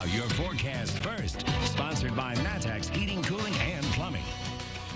Your forecast first, sponsored by Matex Heating, Cooling, and Plumbing.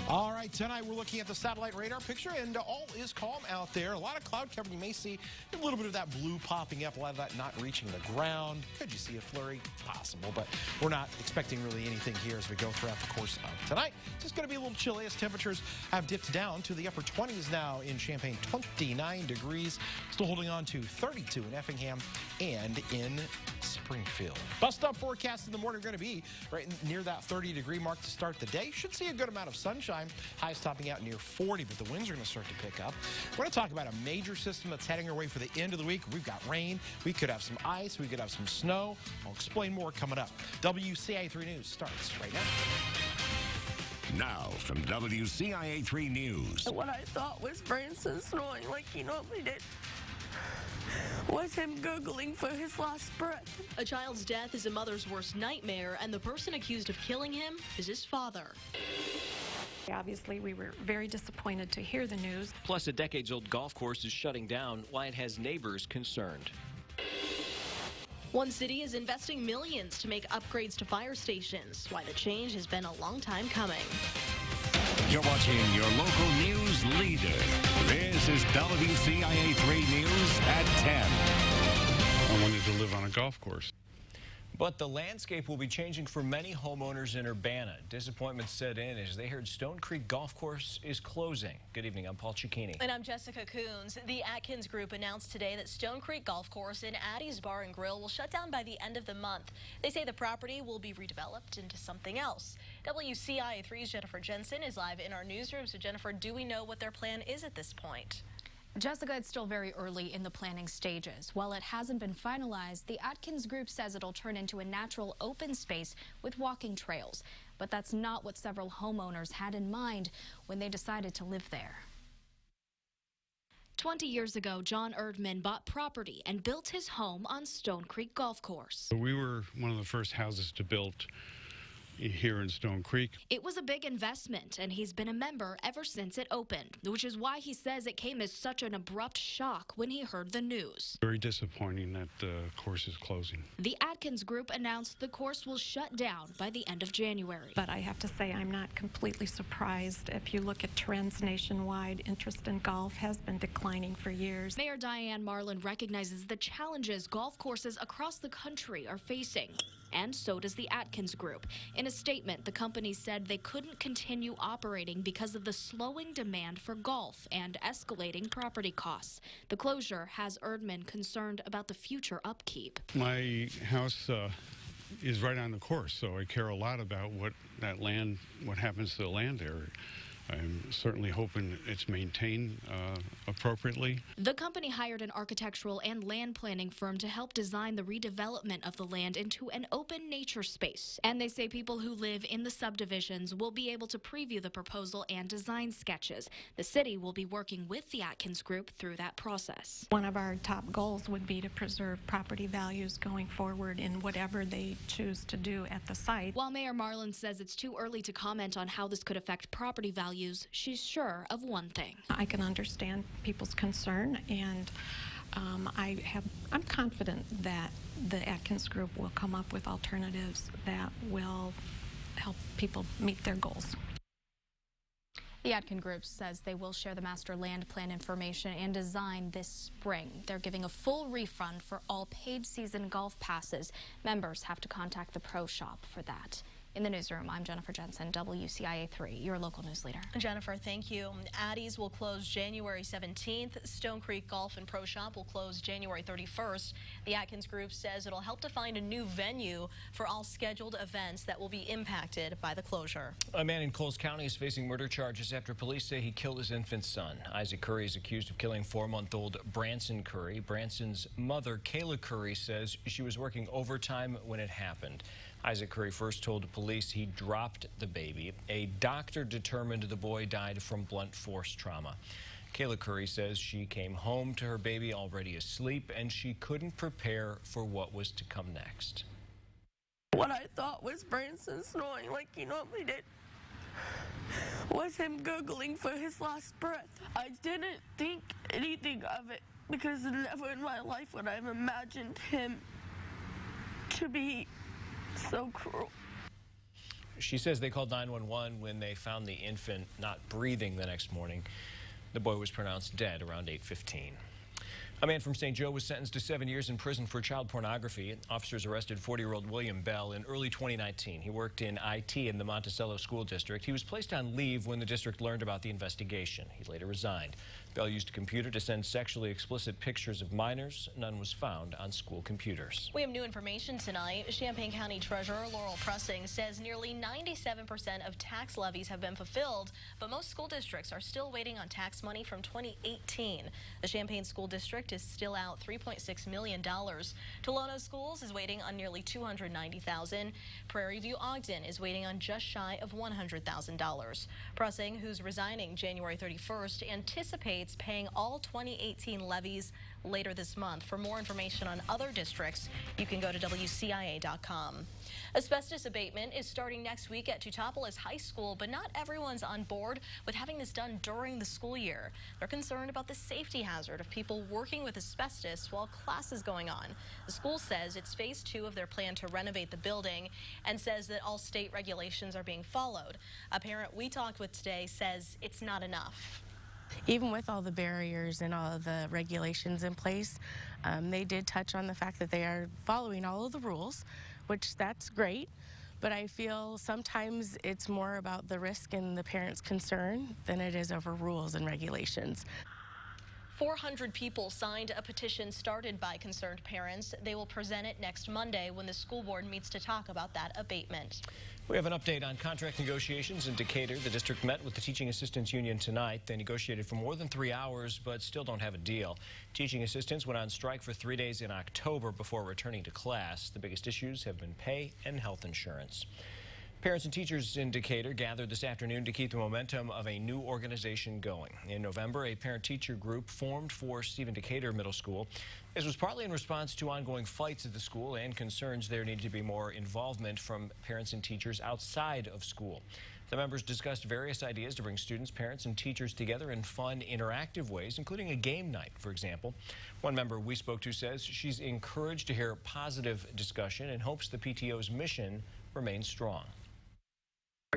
All right, tonight we're looking at the satellite radar picture, and all is calm out there. A lot of cloud cover. You may see a little bit of that blue popping up, a lot of that not reaching the ground. Could you see a flurry? Possible, but we're not expecting really anything here as we go throughout the course of tonight. It's just going to be a little chilly as temperatures have dipped down to the upper 20s now in Champaign, 29 degrees. Still holding on to 32 in Effingham and in Springfield. Bus stop forecast in the morning are going to be right near that 30-degree mark to start the day. Should see a good amount of sunshine. Highs topping out near 40, but the winds are going to start to pick up. We're going to talk about a major system that's heading our way for the end of the week. We've got rain. We could have some ice. We could have some snow. I'll explain more coming up. WCIA 3 News starts right now. Now from WCIA 3 News. What I thought was Branson snoring like he normally did was him gurgling for his last breath. A child's death is a mother's worst nightmare, and the person accused of killing him is his father. Obviously, we were very disappointed to hear the news. Plus, a decades-old golf course is shutting down, why it has neighbors concerned. One city is investing millions to make upgrades to fire stations, why the change has been a long time coming. You're watching your local news leader. This is WCIA 3 News at 10. I wanted to live on a golf course. But the landscape will be changing for many homeowners in Urbana. Disappointment set in as they heard Stone Creek Golf Course is closing. Good evening, I'm Paul Cicchini. And I'm Jessica Coons. The Atkins Group announced today that Stone Creek Golf Course in Addie's Bar and Grill will shut down by the end of the month. They say the property will be redeveloped into something else. WCIA 3's Jennifer Jensen is live in our newsroom. So Jennifer, do we know what their plan is at this point? Jessica, it's still very early in the planning stages. While it hasn't been finalized, the Atkins Group says it'll turn into a natural open space with walking trails. But that's not what several homeowners had in mind when they decided to live there. 20 years ago, John Erdman bought property and built his home on Stone Creek Golf Course. We were one of the first houses to build here in Stone Creek. It was a big investment, and he's been a member ever since it opened, which is why he says it came as such an abrupt shock when he heard the news. Very disappointing that the course is closing. The Atkins Group announced the course will shut down by the end of January. But I have to say I'm not completely surprised. If you look at trends nationwide, interest in golf has been declining for years. Mayor Diane Marlin recognizes the challenges golf courses across the country are facing. And so does the Atkins Group. In a statement, the company said they couldn't continue operating because of the slowing demand for golf and escalating property costs. The closure has Erdman concerned about the future upkeep. My house is right on the course, so I care a lot about what happens to the land area. I'm certainly hoping it's maintained appropriately. The company hired an architectural and land planning firm to help design the redevelopment of the land into an open nature space. And they say people who live in the subdivisions will be able to preview the proposal and design sketches. The city will be working with the Atkins Group through that process. One of our top goals would be to preserve property values going forward in whatever they choose to do at the site. While Mayor Marlin says it's too early to comment on how this could affect property values, she's sure of one thing. I can understand people's concern, and I'm confident that the Atkins Group will come up with alternatives that will help people meet their goals. The Atkins Group says they will share the master land plan information and design this spring. They're giving a full refund for all paid season golf passes. Members have to contact the pro shop for that. In the newsroom, I'm Jennifer Jensen, WCIA 3, your local news leader. Jennifer, thank you. Addie's will close January 17th. Stone Creek Golf and Pro Shop will close January 31st. The Atkins Group says it'll help to find a new venue for all scheduled events that will be impacted by the closure. A man in Coles County is facing murder charges after police say he killed his infant son. Isaac Curry is accused of killing 4-month-old Branson Curry. Branson's mother, Kayla Curry, says she was working overtime when it happened. Isaac Curry first told police he dropped the baby. A doctor determined the boy died from blunt force trauma. Kayla Curry says she came home to her baby already asleep and she couldn't prepare for what was to come next. What I thought was Branson snoring like he normally did was him gurgling for his last breath. I didn't think anything of it because never in my life would I have imagined him to be So cruel. She says they called 911 when they found the infant not breathing the next morning. The boy was pronounced dead around 8:15. A man from St. Joe was sentenced to 7 years in prison for child pornography. Officers arrested 40-year-old William Bell in early 2019. He worked in IT in the Monticello School District. He was placed on leave when the district learned about the investigation. He later resigned. Bell used a computer to send sexually explicit pictures of minors. None was found on school computers. We have new information tonight. Champaign County Treasurer Laurel Pressing says nearly 97% of tax levies have been fulfilled, but most school districts are still waiting on tax money from 2018. The Champaign School District is still out $3.6 million. Tolono Schools is waiting on nearly $290,000. Prairie View Ogden is waiting on just shy of $100,000. Pressing, who's resigning January 31st, anticipates paying all 2018 levies later this month. For more information on other districts, you can go to WCIA.com. Asbestos abatement is starting next week at Teutopolis High School, but not everyone's on board with having this done during the school year. They're concerned about the safety hazard of people working with asbestos while class is going on. The school says it's phase 2 of their plan to renovate the building and says that all state regulations are being followed. A parent we talked with today says it's not enough. Even with all the barriers and all of the regulations in place, they did touch on the fact that they are following all of the rules, which that's great. But I feel sometimes it's more about the risk and the parents' concern than it is over rules and regulations. 400 people signed a petition started by concerned parents. They will present it next Monday when the school board meets to talk about that abatement. We have an update on contract negotiations in Decatur. The district met with the Teaching Assistants Union tonight. They negotiated for more than 3 hours, but still don't have a deal. Teaching assistants went on strike for 3 days in October before returning to class. The biggest issues have been pay and health insurance. Parents and teachers in Decatur gathered this afternoon to keep the momentum of a new organization going. In November, a parent-teacher group formed for Stephen Decatur Middle School. This was partly in response to ongoing fights at the school and concerns there needed to be more involvement from parents and teachers outside of school. The members discussed various ideas to bring students, parents, and teachers together in fun, interactive ways, including a game night, for example. One member we spoke to says she's encouraged to hear positive discussion and hopes the PTO's mission remains strong.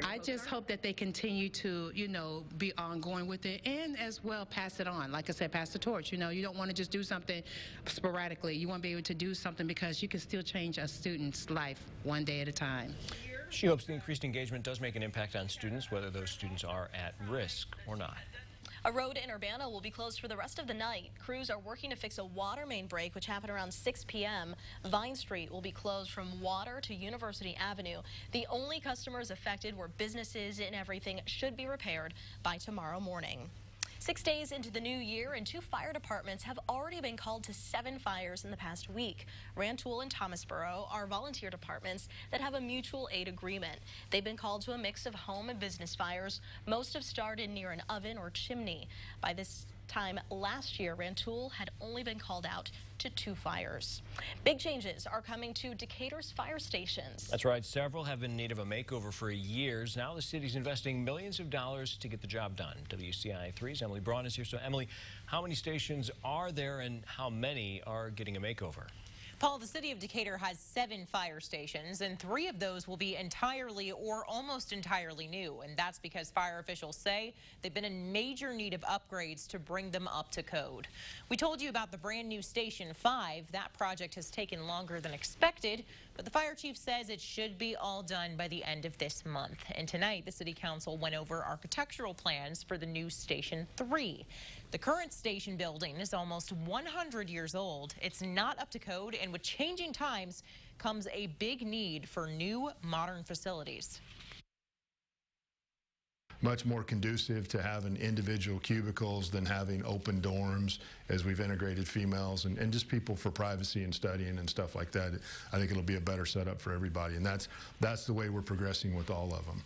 I just hope that they continue to, be ongoing with it and as well pass it on. Like I said, pass the torch. You don't want to just do something sporadically. You want to be able to do something because you can still change a student's life one day at a time. She hopes the increased engagement does make an impact on students, whether those students are at risk or not. A road in Urbana will be closed for the rest of the night. Crews are working to fix a water main break, which happened around 6 p.m. Vine Street will be closed from Water to University Avenue. The only customers affected were businesses, and everything should be repaired by tomorrow morning. 6 days into the new year, and 2 fire departments have already been called to 7 fires in the past week. Rantoul and Thomasboro are volunteer departments that have a mutual aid agreement. They've been called to a mix of home and business fires. Most have started near an oven or chimney. By this time last year, Rantoul had only been called out to 2 fires. Big changes are coming to Decatur's fire stations. That's right. Several have been in need of a makeover for years. Now the city's investing millions of dollars to get the job done. WCIA 3's Emily Braun is here. So, Emily, how many stations are there and how many are getting a makeover? Paul, the city of Decatur has 7 fire stations, and 3 of those will be entirely or almost entirely new. And that's because fire officials say they've been in major need of upgrades to bring them up to code. We told you about the brand new Station 5. That project has taken longer than expected, but the fire chief says it should be all done by the end of this month. And tonight, the city council went over architectural plans for the new Station 3. The current station building is almost 100 years old. It's not up to code, and with changing times comes a big need for new modern facilities. Much more conducive to having individual cubicles than having open dorms as we've integrated females and just people for privacy and studying and stuff like that. I think it'll be a better setup for everybody, and that's the way we're progressing with all of them.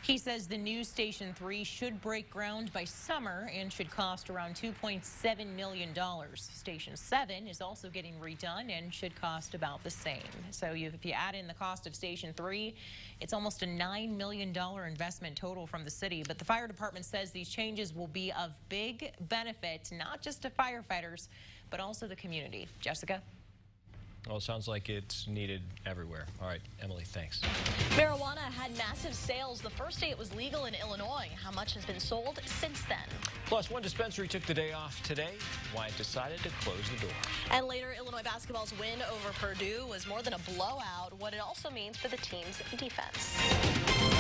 He says the new Station 3 should break ground by summer and should cost around $2.7 million. Station 7 is also getting redone and should cost about the same. So if you add in the cost of Station 3, it's almost a $9 million investment total from the city. But the fire department says these changes will be of big benefit, not just to firefighters, but also the community. Jessica? Well, it sounds like it's needed everywhere. All right, Emily, thanks. Marijuana had massive sales the first day it was legal in Illinois. How much has been sold since then? Plus, one dispensary took the day off today. Why it decided to close the door. And later, Illinois basketball's win over Purdue was more than a blowout. What it also means for the team's defense.